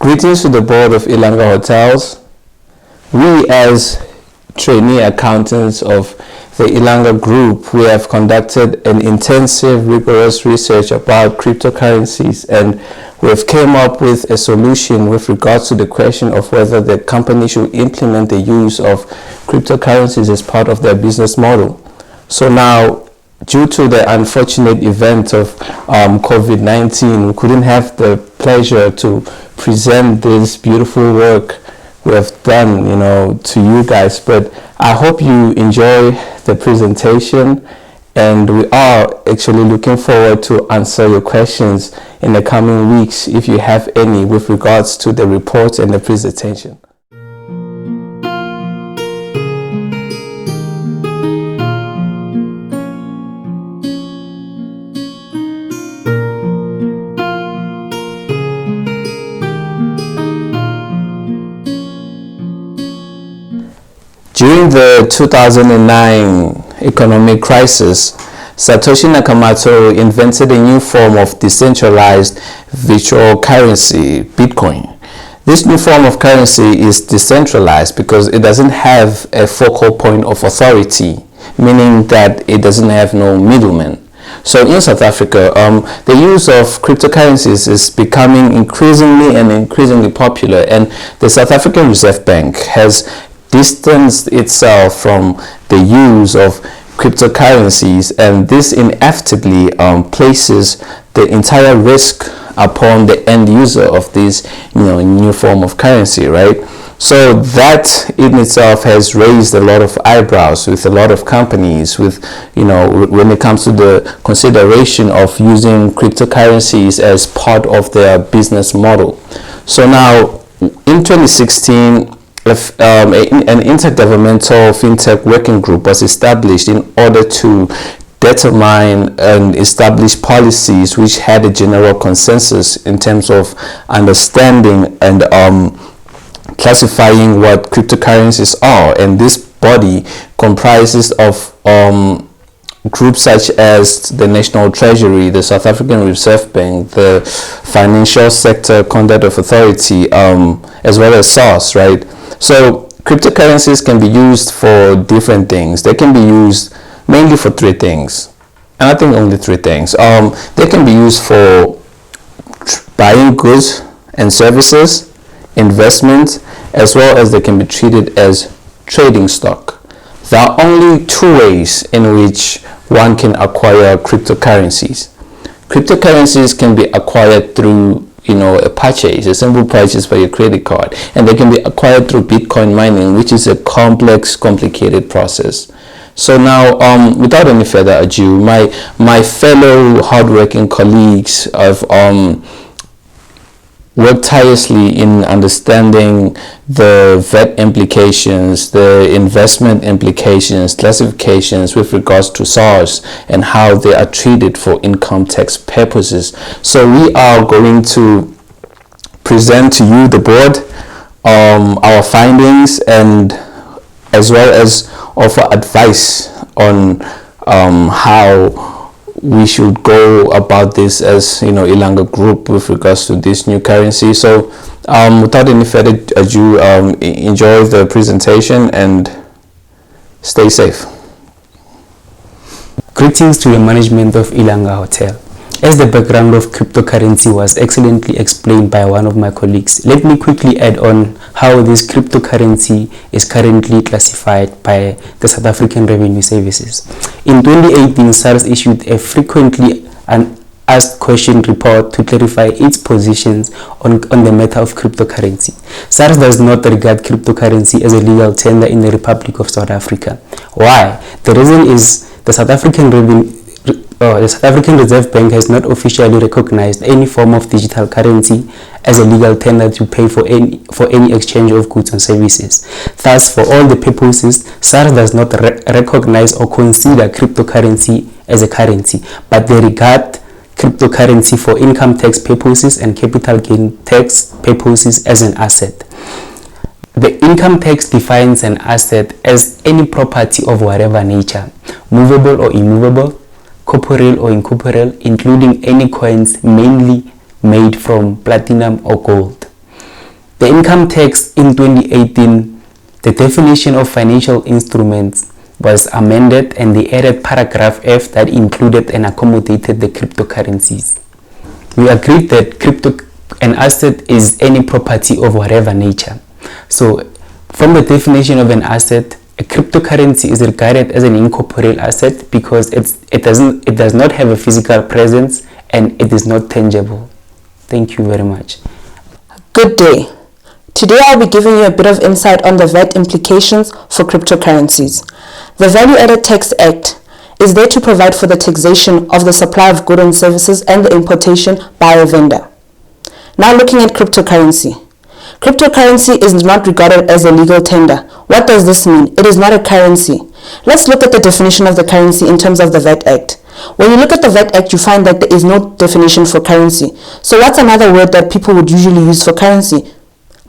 Greetings to the board of Ilanga Hotels. We as trainee accountants of the Ilanga Group, we have conducted an intensive, rigorous research about cryptocurrencies, and we have came up with a solution with regards to the question of whether the company should implement the use of cryptocurrencies as part of their business model. So now, due to the unfortunate event of COVID-19, we couldn't have the pleasure to present this beautiful work we have done, to you guys. But I hope you enjoy the presentation, and we are actually looking forward to answer your questions in the coming weeks, if you have any, with regards to the report and the presentation. During the 2009 economic crisis, Satoshi Nakamoto invented a new form of decentralized virtual currency, Bitcoin. This new form of currency is decentralized because it doesn't have a focal point of authority, meaning that it doesn't have no middleman. So in South Africa, the use of cryptocurrencies is becoming increasingly popular, and the South African Reserve Bank has distanced itself from the use of cryptocurrencies, and this inevitably places the entire risk upon the end user of this new form of currency, right? So that in itself has raised a lot of eyebrows with a lot of companies, with when it comes to the consideration of using cryptocurrencies as part of their business model. So now in 2016, an intergovernmental fintech working group was established in order to determine and establish policies which had a general consensus in terms of understanding and classifying what cryptocurrencies are. And this body comprises of groups such as the National Treasury, the South African Reserve Bank, the Financial Sector Conduct Authority, as well as SARS, right? So cryptocurrencies can be used for different things. They can be used mainly for three things, and I think only three things. They can be used for buying goods and services, investment, as well as they can be treated as trading stock. There are only two ways in which one can acquire cryptocurrencies. Cryptocurrencies can be acquired through a simple purchase by your credit card, and they can be acquired through Bitcoin mining, which is a complex, complicated process. So now, without any further ado, my fellow hardworking colleagues have worked tirelessly in understanding the VAT implications, the investment implications, classifications with regards to SARS, and how they are treated for income tax purposes. So we are going to present to you, the board, our findings, and as well as offer advice on how we should go about this as Ilanga Group with regards to this new currency. So without any further ado, enjoy the presentation and stay safe. Greetings to the management of Ilanga Hotel. As the background of cryptocurrency was excellently explained by one of my colleagues, let me quickly add on how this cryptocurrency is currently classified by the South African Revenue Services. In 2018, SARS issued a frequently asked question report to clarify its positions on the matter of cryptocurrency. SARS does not regard cryptocurrency as a legal tender in the Republic of South Africa. Why? The reason is the South African Reserve Bank has not officially recognized any form of digital currency as a legal tender to pay for any exchange of goods and services. Thus, for all the purposes, SARS does not recognize or consider cryptocurrency as a currency, but they regard cryptocurrency for income tax purposes and capital gain tax purposes as an asset. The income tax defines an asset as any property of whatever nature, movable or immovable, corporeal or incorporeal, including any coins mainly made from platinum or gold. The income tax in 2018, the definition of financial instruments was amended and they added paragraph F that included and accommodated the cryptocurrencies. We agreed that an asset is any property of whatever nature. So from the definition of an asset, a cryptocurrency is regarded as an incorporeal asset because it does not have a physical presence and it is not tangible. Thank you very much. Good day. Today I'll be giving you a bit of insight on the VAT implications for cryptocurrencies. The Value Added Tax Act is there to provide for the taxation of the supply of goods and services and the importation by a vendor. Now looking at cryptocurrency. Cryptocurrency is not regarded as a legal tender. What does this mean? It is not a currency. Let's look at the definition of the currency in terms of the VAT Act. When you look at the VAT Act, you find that there is no definition for currency. So what's another word that people would usually use for currency?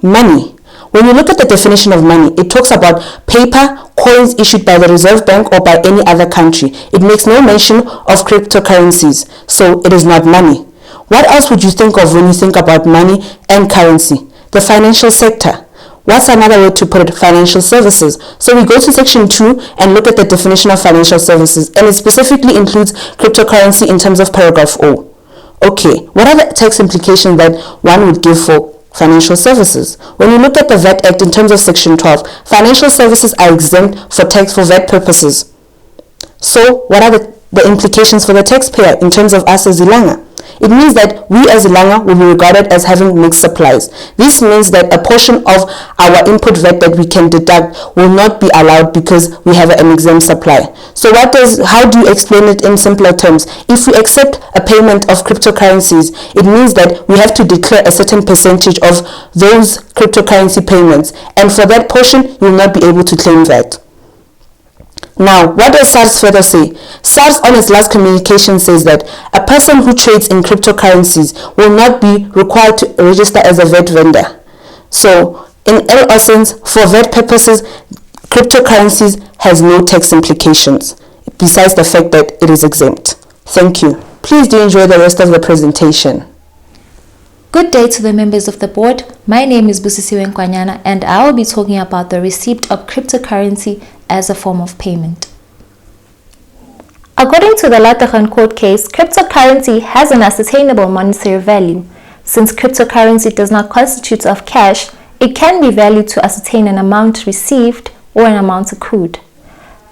Money. When you look at the definition of money, it talks about paper, coins issued by the Reserve Bank or by any other country. It makes no mention of cryptocurrencies, so it is not money. What else would you think of when you think about money and currency? The financial sector. What's another way to put it? Financial services. So we go to section 2 and look at the definition of financial services, and it specifically includes cryptocurrency in terms of paragraph O. Okay, what are the tax implications that one would give for financial services? When you look at the VAT Act in terms of section 12, financial services are exempt for tax for VAT purposes. So what are the implications for the taxpayer in terms of us as Ilanga? It means that we as Ilanga will be regarded as having mixed supplies. This means that a portion of our input VAT that we can deduct will not be allowed because we have an exempt supply. So how do you explain it in simpler terms? If we accept a payment of cryptocurrencies, it means that we have to declare a certain percentage of those cryptocurrency payments, and for that portion you will not be able to claim VAT. Now, what does SARS further say? SARS on its last communication says that a person who trades in cryptocurrencies will not be required to register as a VAT vendor. So, in essence, for VAT purposes, cryptocurrencies has no tax implications, besides the fact that it is exempt. Thank you. Please do enjoy the rest of the presentation. Good day to the members of the board. My name is Busisiwe Nkwanyana and I will be talking about the receipt of cryptocurrency as a form of payment. According to the Lataghan court case, cryptocurrency has an ascertainable monetary value. Since cryptocurrency does not constitute of cash, it can be valued to ascertain an amount received or an amount accrued.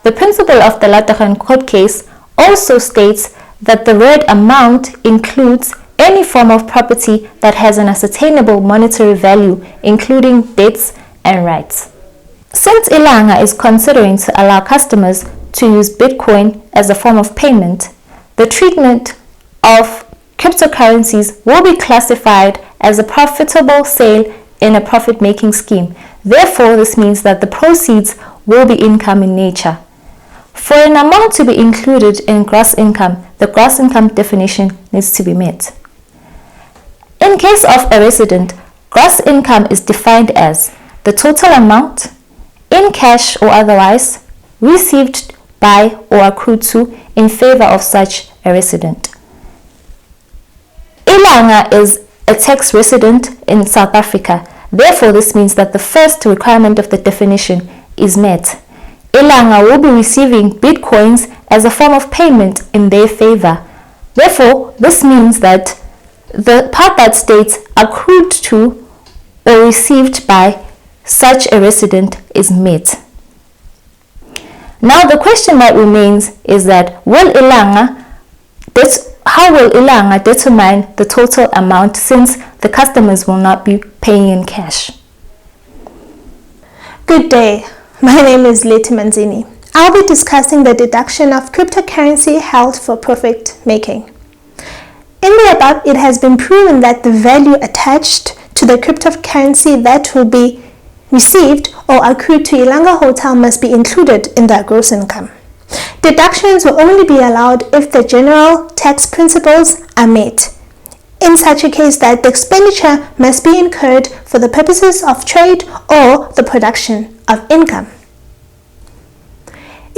The principle of the Lataghan court case also states that the word amount includes any form of property that has an ascertainable monetary value, including debts and rights. Since Ilanga is considering to allow customers to use Bitcoin as a form of payment, the treatment of cryptocurrencies will be classified as a profitable sale in a profit-making scheme. Therefore, this means that the proceeds will be income in nature. For an amount to be included in gross income, the gross income definition needs to be met. In case of a resident, gross income is defined as the total amount, in cash or otherwise, received by or accrued to in favor of such a resident. Ilanga is a tax resident in South Africa. Therefore, this means that the first requirement of the definition is met. Ilanga will be receiving Bitcoins as a form of payment in their favor. Therefore, this means that the part that states accrued to or received by such a resident is met. Now the question that remains is that how will Ilanga determine the total amount since the customers will not be paying in cash? Good day. My name is Leti Manzini. I'll be discussing the deduction of cryptocurrency held for profit making. In the above, it has been proven that the value attached to the cryptocurrency that will be received or accrued to Ilanga Hotel must be included in their gross income. Deductions will only be allowed if the general tax principles are met. In such a case that the expenditure must be incurred for the purposes of trade or the production of income.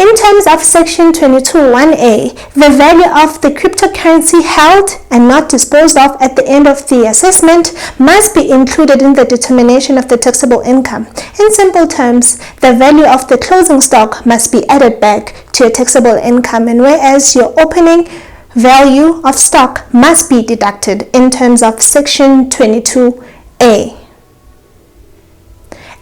In terms of Section 22(1)(a), the value of the cryptocurrency held and not disposed of at the end of the assessment must be included in the determination of the taxable income. In simple terms, the value of the closing stock must be added back to your taxable income, and whereas your opening value of stock must be deducted in terms of Section 22(a).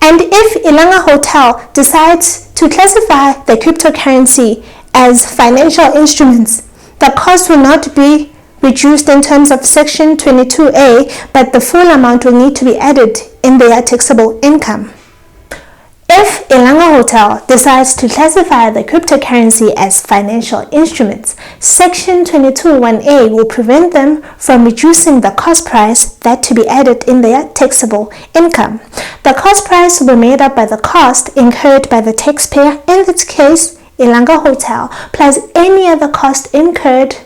And if Ilanga Hotel decides to classify the cryptocurrency as financial instruments, the cost will not be reduced in terms of Section 22(a), but the full amount will need to be added in their taxable income. If Ilanga Hotel decides to classify the cryptocurrency as financial instruments, Section 22(1)(a) will prevent them from reducing the cost price that to be added in their taxable income. The cost price will be made up by the cost incurred by the taxpayer, in this case Ilanga Hotel, plus any other cost incurred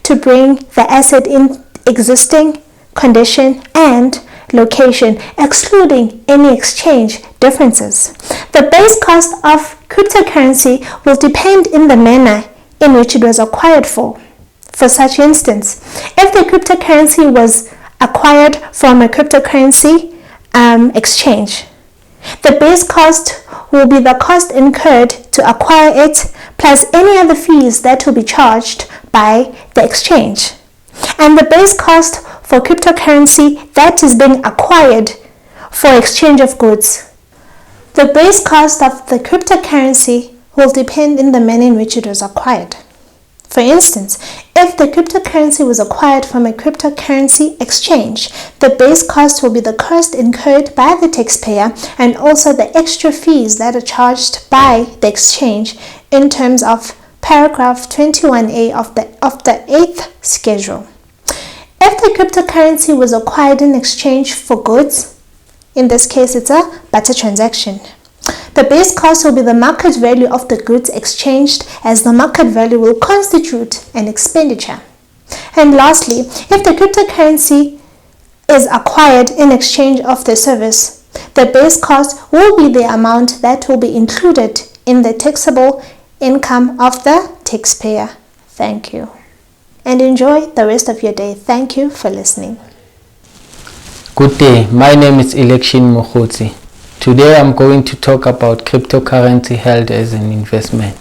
to bring the asset in existing condition and location, excluding any exchange differences. The base cost of cryptocurrency will depend in the manner in which it was acquired for. For such instance, if the cryptocurrency was acquired from a cryptocurrency exchange, the base cost will be the cost incurred to acquire it plus any other fees that will be charged by the exchange. And the base cost for cryptocurrency that is being acquired for exchange of goods. The base cost of the cryptocurrency will depend in the manner in which it was acquired. For instance, if the cryptocurrency was acquired from a cryptocurrency exchange, the base cost will be the cost incurred by the taxpayer and also the extra fees that are charged by the exchange in terms of paragraph 21(a) of the 8th schedule. If the cryptocurrency was acquired in exchange for goods, in this case it's a barter transaction, the base cost will be the market value of the goods exchanged, as the market value will constitute an expenditure. And lastly, if the cryptocurrency is acquired in exchange of the service, the base cost will be the amount that will be included in the taxable income of the taxpayer. Thank you. And enjoy the rest of your day. Thank you for listening. Good day, my name is Election Mokhotsi. Today I'm going to talk about cryptocurrency held as an investment.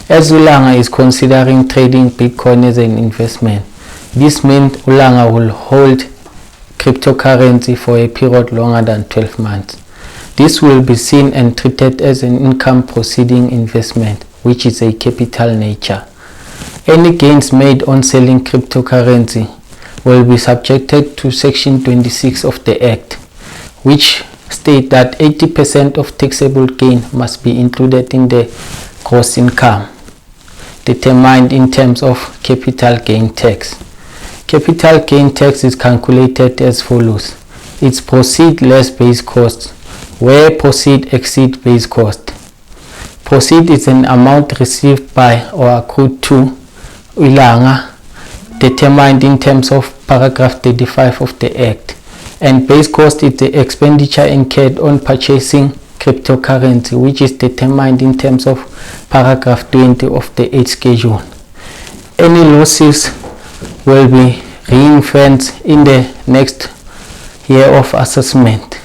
As Ilanga is considering trading Bitcoin as an investment, this means Ilanga will hold cryptocurrency for a period longer than 12 months. This will be seen and treated as an income proceeding investment, which is a capital nature. Any gains made on selling cryptocurrency will be subjected to Section 26 of the Act, which state that 80% of taxable gain must be included in the gross income, determined in terms of capital gain tax. Capital gain tax is calculated as follows. It's proceed less base cost, where proceed exceed base cost. Proceed is an amount received by or accrued to Ilanga, determined in terms of paragraph 35 of the Act. And base cost is the expenditure incurred on purchasing cryptocurrency, which is determined in terms of paragraph 20 of the 8th schedule. Any losses will be ring-fenced in the next year of assessment.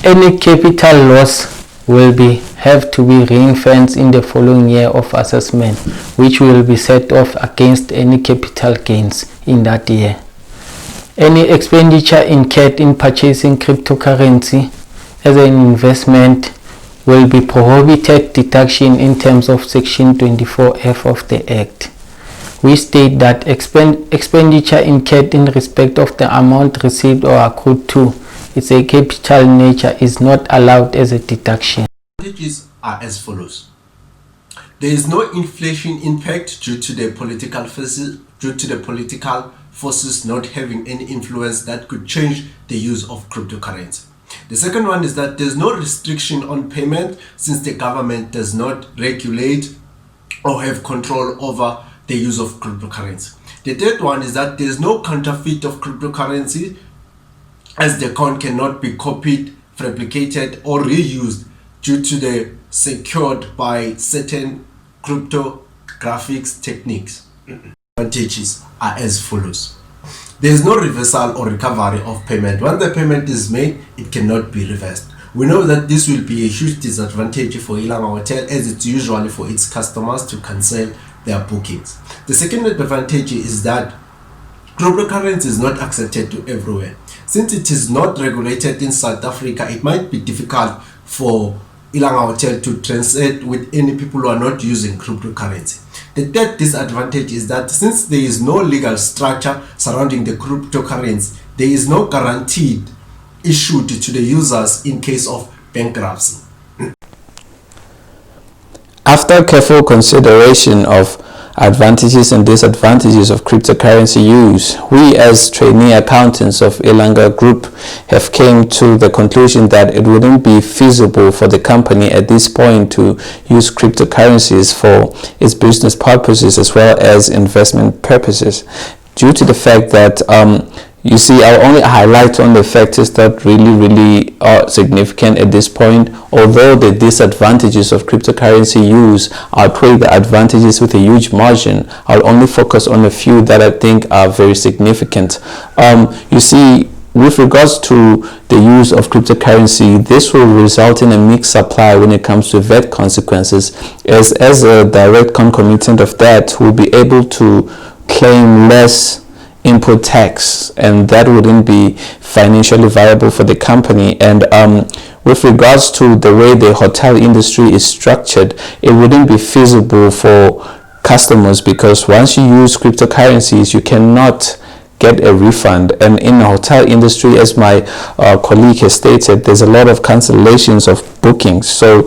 Any capital loss will have to be ring-fenced in the following year of assessment, which will be set off against any capital gains in that year. Any expenditure incurred in purchasing cryptocurrency as an investment will be prohibited deduction in terms of Section 24F of the Act. We state that expenditure incurred in respect of the amount received or accrued to its a capital nature is not allowed as a deduction. Advantages are as follows. There is no inflation impact due to the political forces not having any influence that could change the use of cryptocurrency. The second one is that there's no restriction on payment, since the government does not regulate or have control over the use of cryptocurrency. The third one is that there's no counterfeit of cryptocurrency, as the coin cannot be copied, fabricated or reused due to the secured by certain cryptographic techniques. Advantages are as follows. There is no reversal or recovery of payment. Once the payment is made, it cannot be reversed. We know that this will be a huge disadvantage for Ilanga Hotel, as it's usually for its customers to cancel their bookings. The second advantage is that cryptocurrency is not accepted to everywhere. Since it is not regulated in South Africa, it might be difficult for Ilanga Hotel to transact with any people who are not using cryptocurrency. The third disadvantage is that since there is no legal structure surrounding the cryptocurrency, there is no guarantee issued to the users in case of bankruptcy. After careful consideration of advantages and disadvantages of cryptocurrency use, we as trainee accountants of Ilanga Group have came to the conclusion that it wouldn't be feasible for the company at this point to use cryptocurrencies for its business purposes as well as investment purposes, due to the fact that you see, I'll only highlight on the factors that really are significant at this point. Although the disadvantages of cryptocurrency use outweigh the advantages with a huge margin, I'll only focus on a few that I think are very significant. You see, with regards to the use of cryptocurrency, this will result in a mixed supply when it comes to VAT consequences, as a direct concomitant of that, we'll be able to claim less input tax, and that wouldn't be financially viable for the company. And with regards to the way the hotel industry is structured, it wouldn't be feasible for customers, because once you use cryptocurrencies, you cannot get a refund. And in the hotel industry, as my colleague has stated, there's a lot of cancellations of bookings, so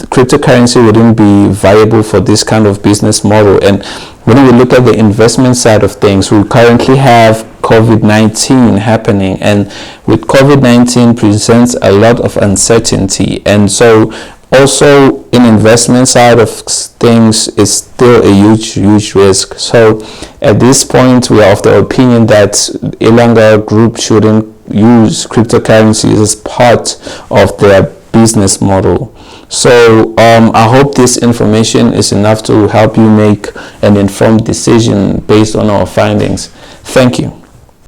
cryptocurrency wouldn't be viable for this kind of business model. And when we look at the investment side of things, we currently have COVID-19 happening, and with COVID-19 presents a lot of uncertainty, and so also in investment side of things is still a huge risk. So at this point, we are of the opinion that Ilanga Group shouldn't use cryptocurrencies as part of their business model. So I hope this information is enough to help you make an informed decision based on our findings. Thank you.